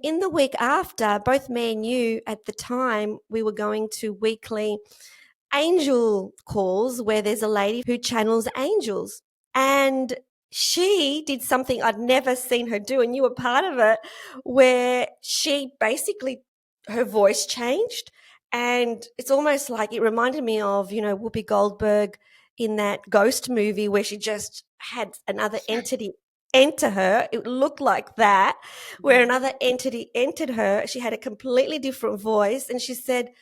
In the week after, both me and you at the time, we were going to weekly angel calls where there's a lady who channels angels. And she did something I'd never seen her do, and you were part of it, where she basically, her voice changed. And it's almost like it reminded me of, Whoopi Goldberg in that Ghost movie where she just had another entity enter her. It looked like that, where another entity entered her. She had a completely different voice, and she said,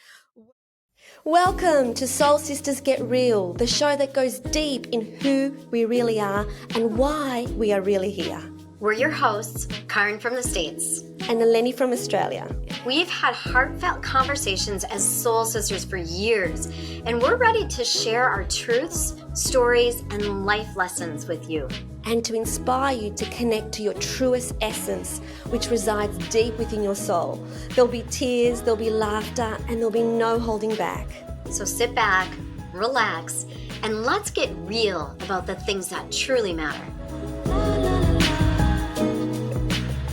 "Welcome to Soul Sisters Get Real, the show that goes deep in who we really are and why we are really here." We're your hosts, Caryn from the States. And Eleni from Australia. We've had heartfelt conversations as soul sisters for years, and we're ready to share our truths, stories, and life lessons with you. And to inspire you to connect to your truest essence, which resides deep within your soul. There'll be tears, there'll be laughter, and there'll be no holding back. So sit back, relax, and let's get real about the things that truly matter.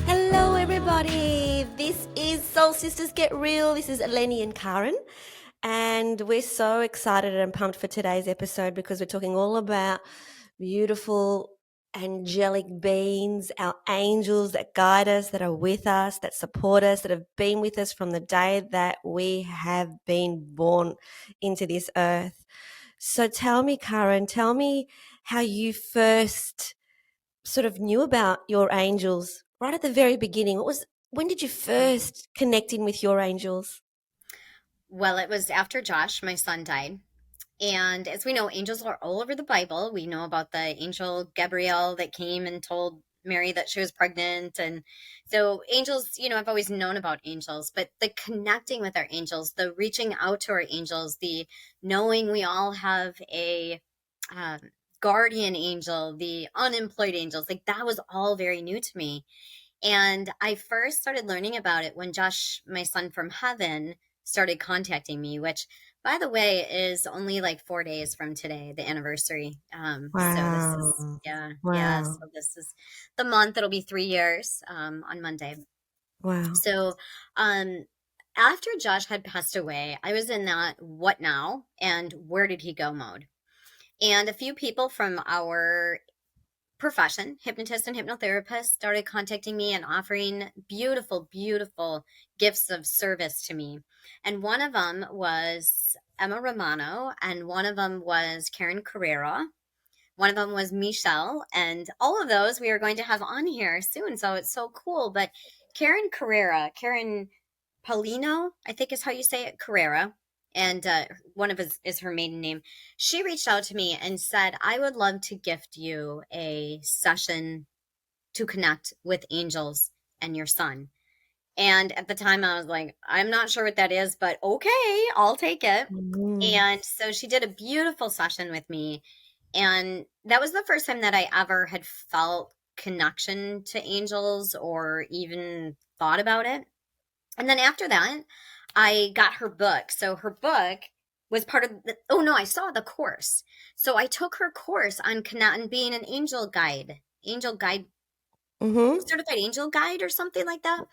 Hello, everybody. This is Soul Sisters Get Real. This is Eleni and Caryn. And we're so excited and pumped for today's episode because we're talking all about beautiful angelic beings, our angels that guide us, that are with us, that support us, that have been with us from the day that we have been born into this earth. So tell me, Caryn, tell me how you first sort of knew about your angels right at the very beginning. When did you first connect in with your angels? Well, it was after Josh, my son, died. And as we know, angels are all over the Bible. We know about the angel Gabriel that came and told Mary that she was pregnant. And so angels, I've always known about angels, but the connecting with our angels, the reaching out to our angels, the knowing we all have a guardian angel, the unemployed angels, like that was all very new to me. And I first started learning about it when Josh, my son from heaven, started contacting me, which, by the way, is only like 4 days from today, the anniversary. Wow. So this is, yeah. So this is the month. It'll be 3 years on Monday. Wow. So after Josh had passed away, I was in that what now and where did he go mode. And a few people from our profession, hypnotists and hypnotherapists, started contacting me and offering beautiful, beautiful gifts of service to me. And one of them was Emma Romano, and one of them was Karen Carrera. One of them was Michelle, and all of those we are going to have on here soon. So it's so cool. But Karen Carrera, Karen Paulino, I think is how you say it, Carrera, and one of his is her maiden name. She reached out to me and said, I would love to gift you a session to connect with angels and your son. And at the time I was like, I'm not sure what that is, but okay, I'll take it. And so she did a beautiful session with me. And that was the first time that I ever had felt connection to angels or even thought about it. And then after that, I got her book. So her book was part of I saw the course. So I took her course on being an angel guide, certified angel guide or something like that.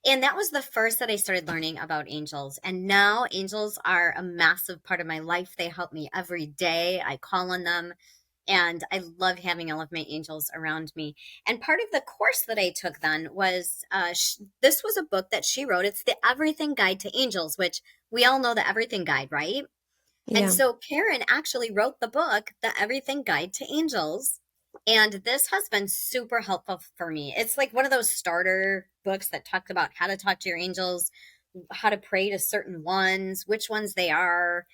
And that was the first that I started learning about angels. And now angels are a massive part of my life. They help me every day. I call on them. And I love having all of my angels around me. And part of the course that I took then was, this was a book that she wrote. It's the Everything Guide to Angels, which we all know the Everything Guide, right? Yeah. And so Karen actually wrote the book, The Everything Guide to Angels. And this has been super helpful for me. It's like one of those starter books that talk about how to talk to your angels, how to pray to certain ones, which ones they are,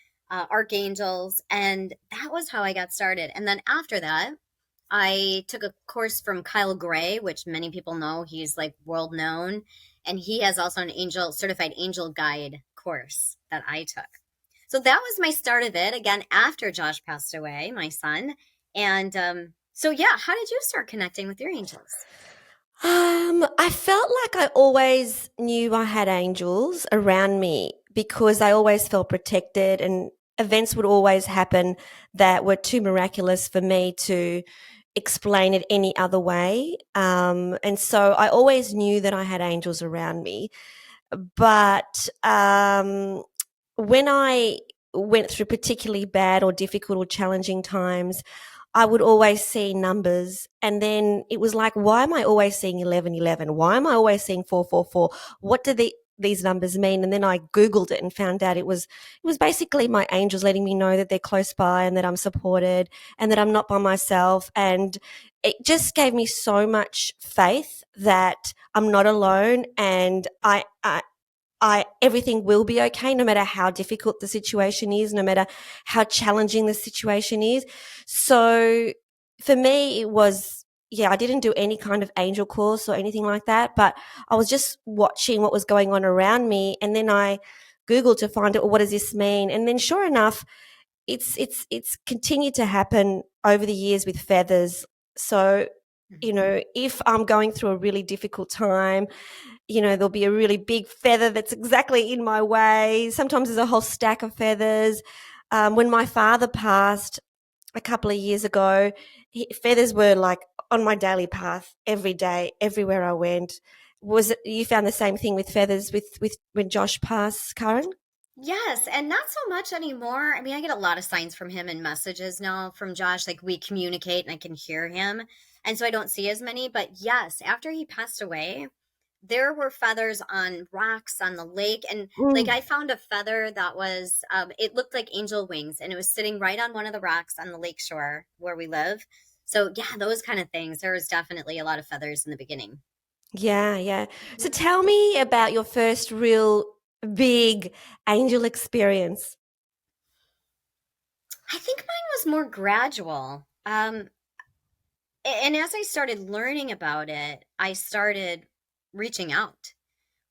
archangels. And that was how I got started. And then after that, I took a course from Kyle Gray, which many people know. He's like world known. And he has also an certified angel guide course that I took. So that was my start of it, again, after Josh passed away, my son. And so, yeah, how did you start connecting with your angels? I felt like I always knew I had angels around me because I always felt protected, and events would always happen that were too miraculous for me to explain it any other way. And so I always knew that I had angels around me. But when I went through particularly bad or difficult or challenging times, I would always see numbers. And then it was like, why am I always seeing 1111? Why am I always seeing 444? What do these numbers mean? And then I Googled it and found out it was basically my angels letting me know that they're close by and that I'm supported and that I'm not by myself. And it just gave me so much faith that I'm not alone, and I everything will be okay, no matter how difficult the situation is, no matter how challenging the situation is. So for me, it was, yeah, I didn't do any kind of angel course or anything like that, but I was just watching what was going on around me. And then I Googled to find out, well, what does this mean? And then sure enough, it's continued to happen over the years with feathers. So, if I'm going through a really difficult time, there'll be a really big feather that's exactly in my way. Sometimes there's a whole stack of feathers. When my father passed a couple of years ago, feathers were like on my daily path every day, everywhere I went. Was it, you found the same thing with feathers with when Josh passed, Karen? Yes, and not so much anymore. I mean, I get a lot of signs from him and messages now from Josh. Like we communicate and I can hear him. And so I don't see as many. But yes, after he passed away, there were feathers on rocks on the lake. And like Mm. I found a feather that was, it looked like angel wings and it was sitting right on one of the rocks on the lake shore where we live. So yeah, those kind of things. There was definitely a lot of feathers in the beginning. Yeah, yeah. So tell me about your first real big angel experience. I think mine was more gradual. And as I started learning about it, I started reaching out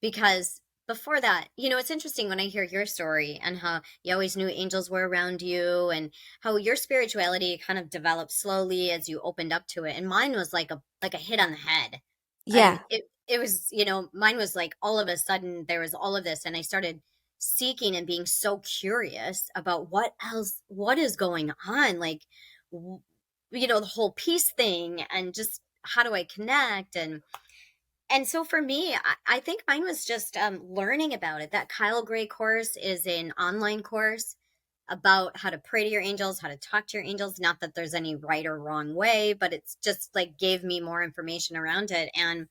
because before that, it's interesting when I hear your story and how you always knew angels were around you and how your spirituality kind of developed slowly as you opened up to it. And mine was like a hit on the head. And Yeah. it was, mine was like all of a sudden there was all of this and I started seeking and being so curious about what is going on, like the whole peace thing and just how do I connect and so for me, I think mine was just learning about it. That Kyle Gray course is an online course about how to pray to your angels, how to talk to your angels. Not that there's any right or wrong way, but it's just like gave me more information around it. And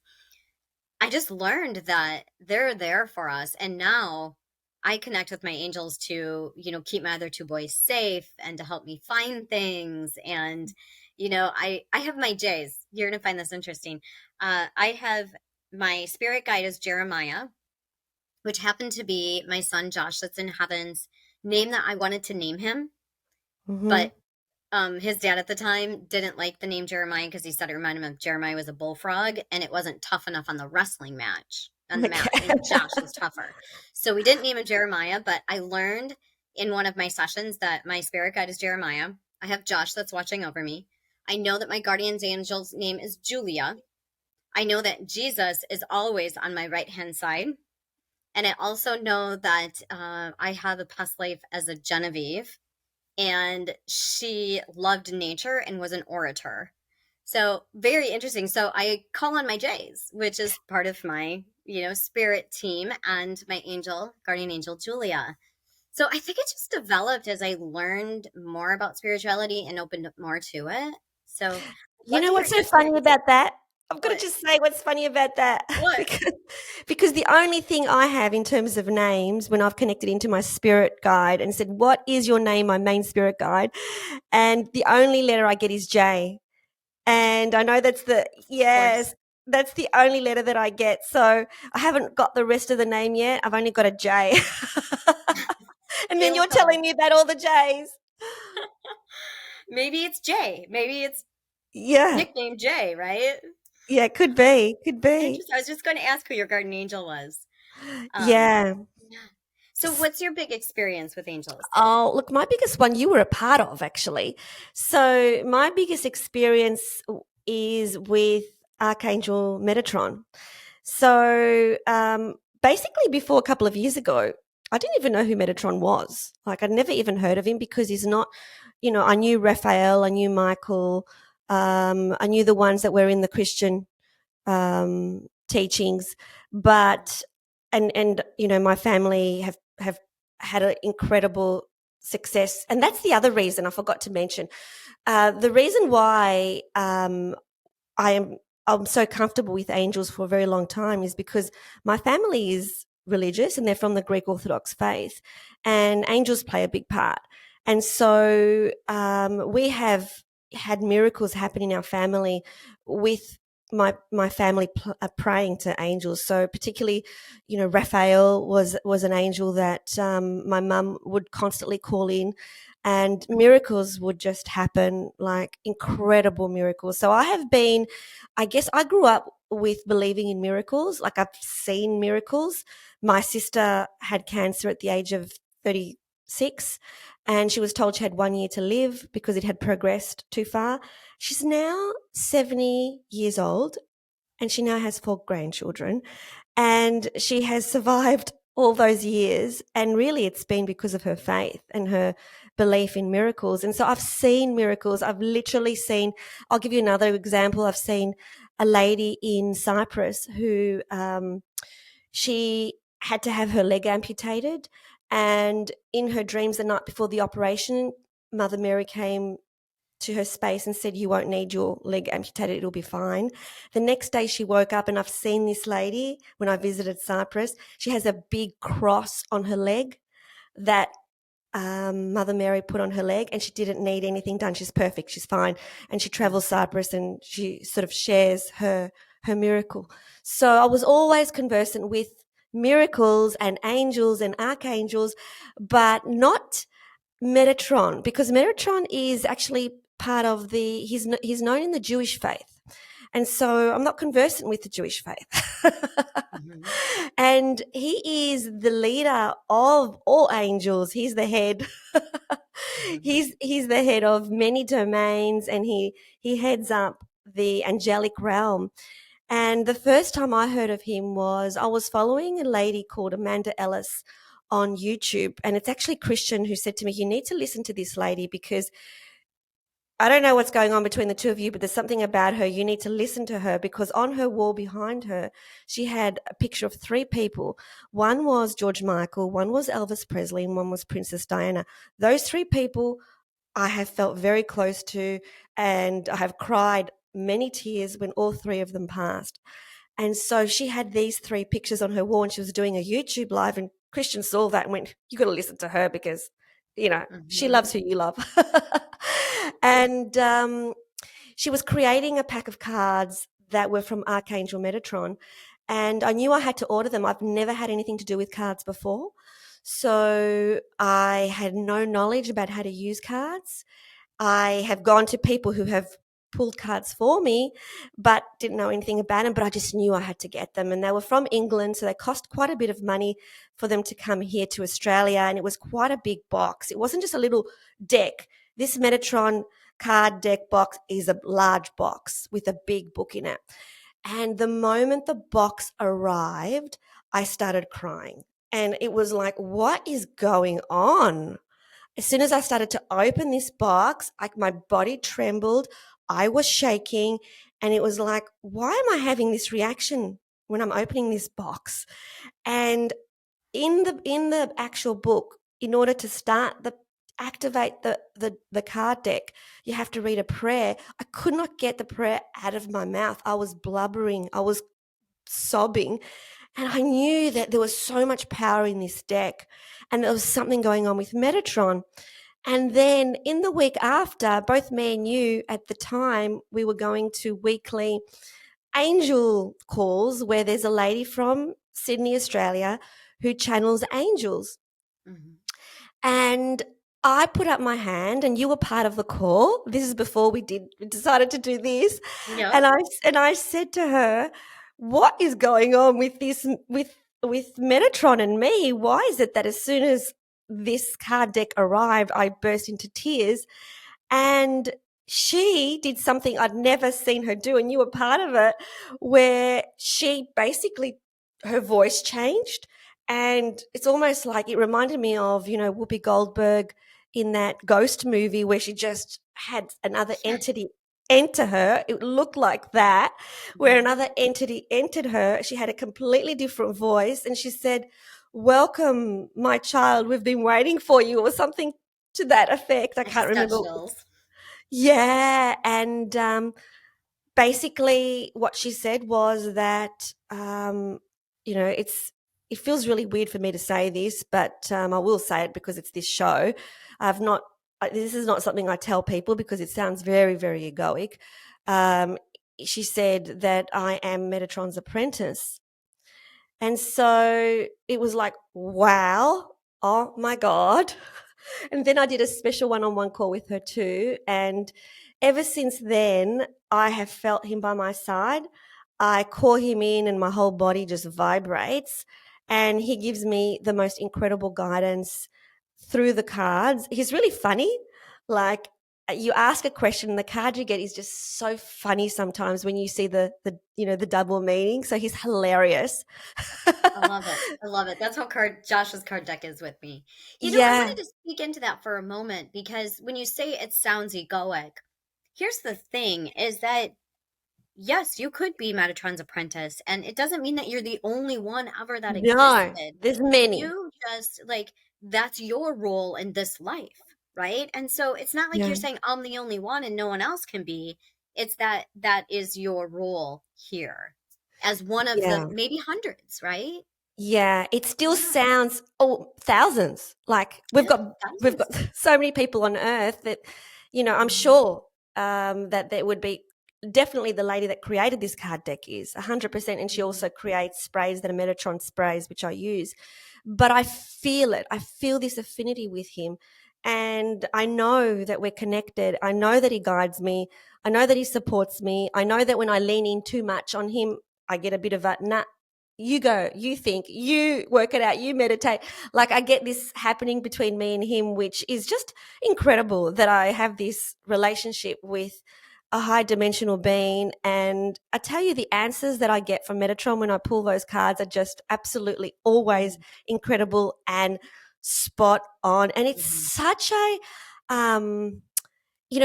I just learned that they're there for us. And now I connect with my angels to, keep my other two boys safe and to help me find things. And, I have my J's. You're going to find this interesting. I have my spirit guide is Jeremiah, which happened to be my son Josh that's in heaven's name that I wanted to name him. Mhm. But his dad at the time didn't like the name Jeremiah because he said it reminded him of Jeremiah was a bullfrog and it wasn't tough enough on the wrestling match on the mat, Okay. and Josh was tougher. So we didn't name him Jeremiah, but I learned in one of my sessions that my spirit guide is Jeremiah. I have Josh that's watching over me. I know that my guardian's angel's name is Julia. I know that Jesus is always on my right hand side. And I also know that I have a past life as a Genevieve and she loved nature and was an orator. So very interesting. So I call on my J's, which is part of my, spirit team and my angel, guardian angel, Julia. So I think it just developed as I learned more about spirituality and opened up more to it. So I'd You love to know hear what's so your funny stories. about that? I've got to What? just say what's funny about that What? because the only thing I have in terms of names when I've connected into my spirit guide and said, "What is your name?" My main spirit guide, and the only letter I get is J. And I know that's the Of course. yes, that's the only letter that I get. So I haven't got the rest of the name yet. I've only got a J. And then It'll you're come. telling me about all the J's. Maybe it's Jay. Maybe it's Yeah. nickname Jay, right? Yeah, could be. Could be. Interesting. I was just going to ask who your guardian angel was. Um, Yeah. yeah. So, what's your big experience with angels? Oh, look, my biggest one you were a part of, actually. So, my biggest experience is with Archangel Metatron. So, basically, before a couple of years ago, I didn't even know who Metatron was. Like, I'd never even heard of him because he's not, I knew Raphael, I knew Michael, I knew the ones that were in the Christian teachings, but and you know, my family have had an incredible success, and that's the other reason I forgot to mention. The reason why I am I'm so comfortable with angels for a very long time is because my family is religious and they're from the Greek Orthodox faith, and angels play a big part. And so we have had miracles happen in our family with my family praying to angels. So particularly, you know, Raphael was an angel that my mum would constantly call in, and miracles would just happen, like incredible miracles. So I guess I grew up with believing in miracles. Like, I've seen miracles. My sister had cancer at the age of 36, and she was told she had 1 year to live because it had progressed too far. She's now 70 years old, and she now has 4 grandchildren, and she has survived all those years. And really, it's been because of her faith and her belief in miracles. And so I've seen miracles. I've literally seen, I'll give you another example. I've seen a lady in Cyprus who she had to have her leg amputated. And in her dreams the night before the operation, Mother Mary came to her space and said, "You won't need your leg amputated, it'll be fine." The next day she woke up, and I've seen this lady when I visited Cyprus. She has a big cross on her leg that Mother Mary put on her leg, and she didn't need anything done. She's perfect, she's fine. And she travels Cyprus and she sort of shares her miracle. So I was always conversant with miracles and angels and archangels, but not Metatron, because Metatron is actually part of he's known in the Jewish faith. And so I'm not conversant with the Jewish faith. And he is the leader of all angels. He's the head. He's the head of many domains, and he heads up the angelic realm. And the first time I heard of him was I was following a lady called Amanda Ellis on YouTube, and it's actually Christian who said to me, "You need to listen to this lady because I don't know what's going on between the two of you, but there's something about her. You need to listen to her," because on her wall behind her, she had a picture of 3 people. One was George Michael, one was Elvis Presley, and one was Princess Diana. Those 3 people I have felt very close to, and I have cried many tears when all 3 of them passed. And so she had these 3 pictures on her wall, and she was doing a YouTube live, and Christian saw that and went, "You got to listen to her because, you know, she loves who you love." And she was creating a pack of cards that were from Archangel Metatron, and I knew I had to order them. I've never had anything to do with cards before, so I had no knowledge about how to use cards. I have gone to people who have pulled cards for me, but didn't know anything about them, but I just knew I had to get them. And they were from England, so they cost quite a bit of money for them to come here to Australia, and it was quite a big box. It wasn't just a little deck. This Metatron card deck box is a large box with a big book in it. And the moment the box arrived, I started crying. And it was like, what is going on? As soon as I started to open this box, like, my body trembled, I was shaking, and it was like, why am I having this reaction when I'm opening this box? And in the actual book, in order to activate the card deck, you have to read a prayer. I could not get the prayer out of my mouth. I was blubbering. I was sobbing. And I knew that there was so much power in this deck, and there was something going on with Metatron. And then in the week after, both me and you at the time, we were going to weekly angel calls where there's a lady from Sydney, Australia, who channels angels. And I put up my hand, and you were part of the call. This is before we decided to do this. Yeah. And I said to her, "What is going on with this with Metatron and me? Why is it that as soon as this card deck arrived, I burst into tears?" And she did something I'd never seen her do, and you were part of it, where she basically, her voice changed. And it's almost like it reminded me of, you know, Whoopi Goldberg in that Ghost movie where she just had another entity enter her. It looked like that, where Mhm. another entity entered her. She had a completely different voice, and she said, "Welcome, my child. We've been waiting for you," or something to that effect. I I can't just got remember. chills. Yeah, and basically, what she said was that it feels really weird for me to say this, but I will say it because it's this show. I've not. This is not something I tell people because it sounds very, very egoic. Um, she said that I am Metatron's apprentice, and so it was like, wow, oh my god. And then I did a special one-on-one call with her too, and ever since then, I have felt him by my side. I call him in, and my whole body just vibrates. And he gives me the most incredible guidance through the cards. He's really funny. Like, you ask a question, and the card you get is just so funny sometimes when you see the double meaning. So he's hilarious. I love it. I love it. That's how Josh's card deck is with me. I Yeah, wanted to speak into that for a moment because when you say it sounds egoic, here's the thing is that yes, you could be Metatron's apprentice, and it doesn't mean that you're the only one ever that no, existed. there's many. You just like that's your role in this life, right? And so it's not like you're Yeah, saying I'm the only one and no one else can be. It's that that is your role here as one of the yeah. maybe hundreds, right? Yeah, it still Yeah, sounds thousands. Like yeah, we've got thousands. so many people on earth that, I'm Mhm, sure that there would be definitely the lady that created this card deck is 100%, and she mhm, also creates sprays that are Metatron sprays, which I use. But I feel it. I feel this affinity with him, and I know that we're connected. I know that he guides me. I know that he supports me. I know that when I lean in too much on him, I get a bit of a nah, you go, you think, you work it out, you meditate. Like, I get this happening between me and him, which is just incredible that I have this relationship with a high dimensional being. And I tell you, the answers that I get from Metatron when I pull those cards are just absolutely always mhm, incredible and spot on. And it's mhm. such a,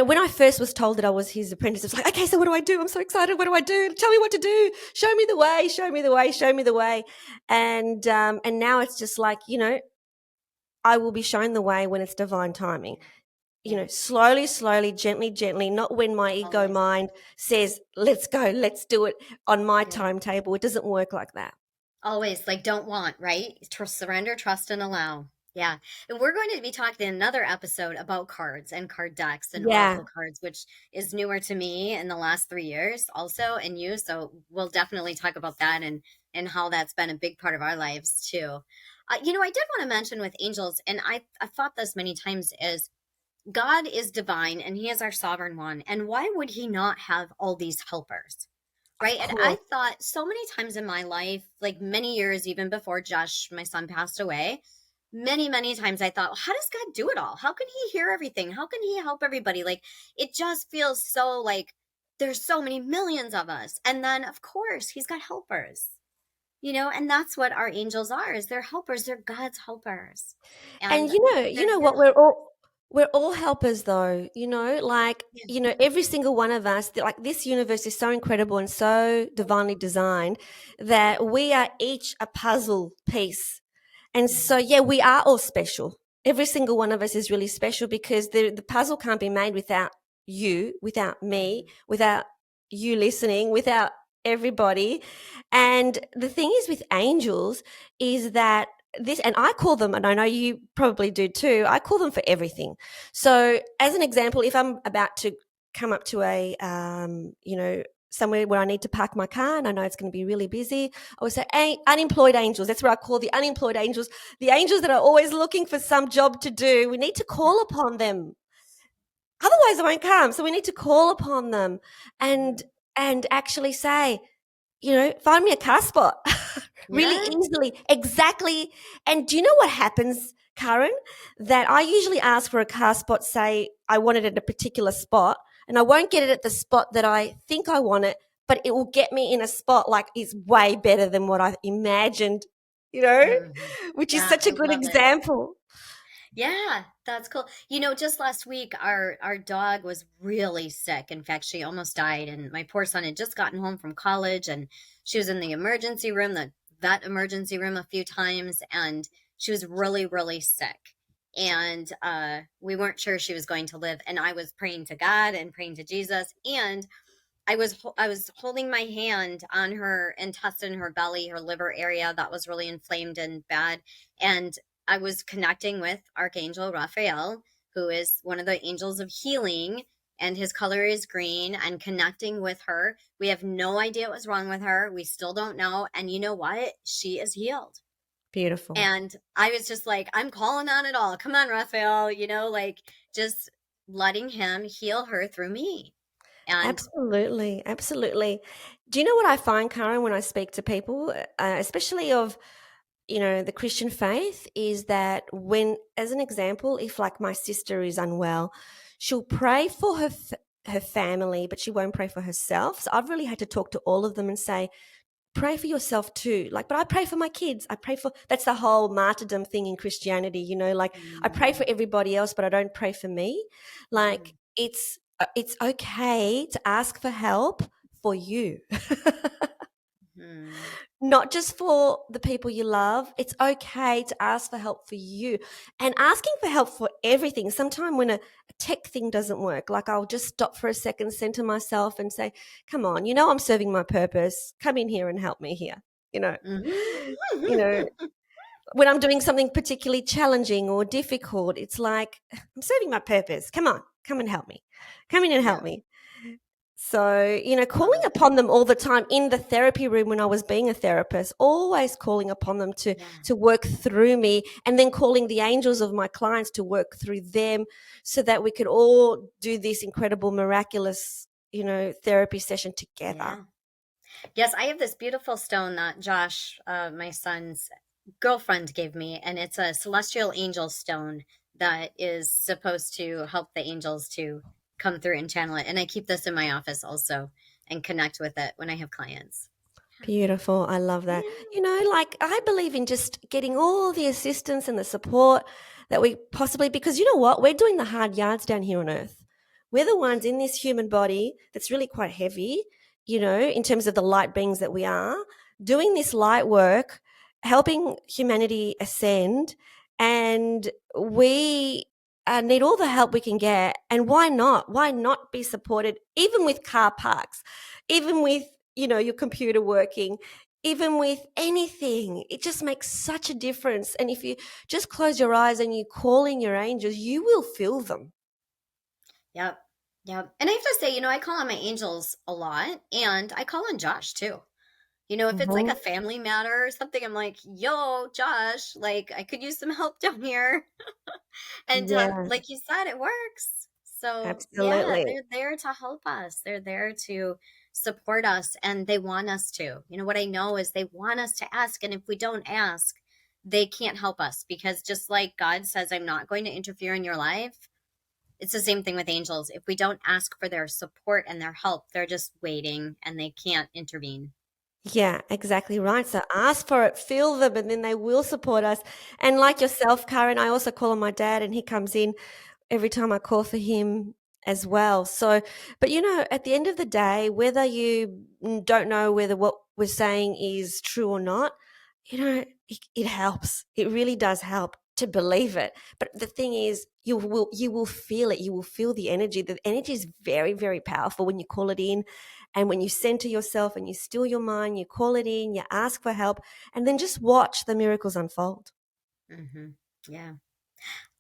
when I first was told that I was his apprentice, I was like, okay, so what do I do? I'm so excited. What do I do? Tell me what to do. Show me the way. Show me the way. Show me the way. And now it's just like, I will be shown the way when it's divine timing. Yeah, Slowly, slowly, gently, gently. Not when my ego always. mind says, "Let's go, let's do it" on my Yeah. timetable. It doesn't work like that. Always like don't want, right? Surrender, trust, and allow. Yeah. And we're going to be talking in another episode about cards and card decks and oracle Yeah, cards, which is newer to me in the last 3 years also and you. So we'll definitely talk about that and how that's been a big part of our lives too. I did want to mention with angels, and I've thought this many times is God is divine and he is our sovereign one. And why would he not have all these helpers? of Right. And I course. thought so many times in my life, like many years, even before Josh, my son, passed away, many, many times I thought, how does God do it all? How can he hear everything? How can he help everybody? Like, it just feels so like there's so many millions of us. And then, of course, he's got helpers, and that's what our angels are, is they're helpers. They're God's helpers. And And you they're know here what? to help. We're all helpers, though. Like, Yeah. every single one of us. Like, this universe is so incredible and so divinely designed that we are each a puzzle piece. And Mhm. so, yeah, we are all special. Every single one of us is really special because the puzzle can't be made without you, without me, Mhm. without you listening, without everybody. And the thing is with angels is that and I call them, and I know you probably do too, I call them for everything. So, as an example, if I'm about to come up to somewhere where I need to park my car and I know it's going to be really busy, I would say, hey, unemployed angels. That's what I call the unemployed angels, the angels that are always looking for some job to do. We need to call upon them. Otherwise, they won't come. So we need to call upon them and Mhm. actually say, find me a car spot really Yeah. easily. Exactly. And do you know what happens, Karen? That I usually ask for a car spot, say I want it at a particular spot, and I won't get it at the spot that I think I want it, but it will get me in a spot like is way better than what I imagined, you know, Mhm. which is Yeah, such I a good love it. example. Yeah, that's cool. Just last week our dog was really sick. In fact, she almost died, and my poor son had just gotten home from college, and she was in the emergency room, the vet emergency room, a few times, and she was really, really sick. And we weren't sure she was going to live, and I was praying to God and praying to Jesus, and I was holding my hand on her intestine, her belly, her liver area that was really inflamed and bad, and I was connecting with Archangel Raphael, who is one of the angels of healing, and his color is green, and connecting with her. We have no idea what's wrong with her. We still don't know, and you know what? She is healed. Beautiful. And I was just like, I'm calling on it all. Come on, Raphael, like just letting him heal her through me. And Absolutely, absolutely. Do you know what I find, Karen, when I speak to people, especially of the Christian faith, is that when, as an example, if like my sister is unwell, she'll pray for her family, but she won't pray for herself. So I've really had to talk to all of them and say, pray for yourself too. Like, but I pray for my kids. I pray for, that's the whole martyrdom thing in Christianity, like I pray for mm, everybody else, but I don't pray for me. Like mm, it's okay to ask for help for you. mm. Not just for the people you love. It's okay to ask for help for you, and asking for help for everything. Sometimes when a tech thing doesn't work, like I'll just stop for a second, center myself and say, come on, I'm serving my purpose. Come in here and help me here. You know, you Mhm. know, when I'm doing something particularly challenging or difficult, it's like, I'm serving my purpose. Come on, come and help me. Come in and help Yeah, me. So, love calling it. upon them all the time in the therapy room when I was being a therapist, always calling upon them to Yeah, to work through me, and then calling the angels of my clients to work through them, so that we could all do this incredible, miraculous, therapy session together. yeah. Yes, I have this beautiful stone that Josh, my son's girlfriend, gave me, and it's a celestial angel stone that is supposed to help the angels to come through and channel it. And I keep this in my office also and connect with it when I have clients. Beautiful. I love Yeah. that. Like I believe in just getting all the assistance and the support that we possibly, because you know what? We're doing the hard yards down here on earth. We're the ones in this human body that's really quite heavy, in terms of the light beings that we are, doing this light work, helping humanity ascend. And we need all the help we can get. And why not? Why not be supported, even with car parks, even with your computer working, even with anything? It just makes such a difference. And if you just close your eyes and you call in your angels, you will feel them. Yep. Yep. And I have to say, I call on my angels a lot, and I call on Josh too. If it's like a Mhm. family matter or something, I'm like, yo, Josh, like I could use some help down here. And Yeah, like you said, it works. So yeah, absolutely. they're there to help us. They're there to support us, and they want us to. What I know is they want us to ask, and if we don't ask, they can't help us, because just like God says, I'm not going to interfere in your life. It's the same thing with angels. If we don't ask for their support and their help, they're just waiting and they can't intervene. Yeah, exactly right. So ask for it, feel them, and then they will support us. And like yourself, Karen, I also call on my dad, and he comes in every time I call for him as well. So, but at the end of the day, whether you don't know whether what we're saying is true or not, it helps. It really does help to believe it. But the thing is, you will feel it. You will feel the energy. The energy is very, very powerful when you call it in, and when you center yourself and you still your mind, you call it in, you ask for help, and then just watch the miracles unfold. Hmm. Yeah.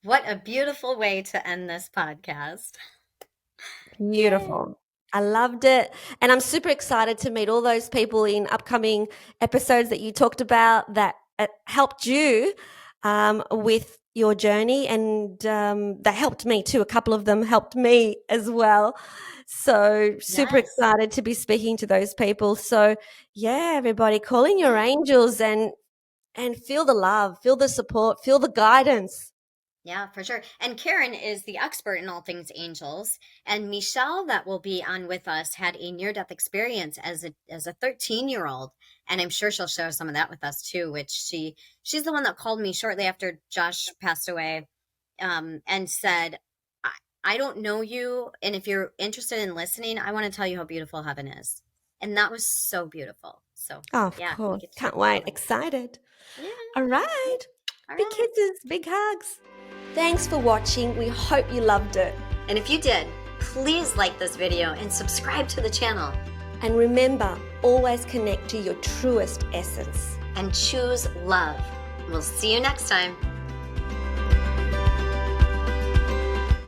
What a beautiful way to end this podcast. Yay. Beautiful. I loved it. And I'm super excited to meet all those people in upcoming episodes that you talked about that helped you with your journey. And they helped me too. A couple of them helped me as well. So super Yes. excited to be speaking to those people. So yeah, everybody, calling your Yeah. angels and feel the love, feel the support, feel the guidance. Yeah, for sure. And Karen is the expert in all things angels. And Michelle, that will be on with us, had a near-death experience as a 13-year-old. And I'm sure she'll share some of that with us too, which she's the one that called me shortly after Josh passed away. and said, I don't know you, and if you're interested in listening, I want to tell you how beautiful heaven is. And that was so beautiful. So, Oh, of yeah, we course. get to talk Can't about wait. heaven. Excited. Yeah. All right. All Big right. kisses, big hugs. Thanks for watching. We hope you loved it. And if you did, please like this video and subscribe to the channel. And remember, always connect to your truest essence. And choose love. We'll see you next time.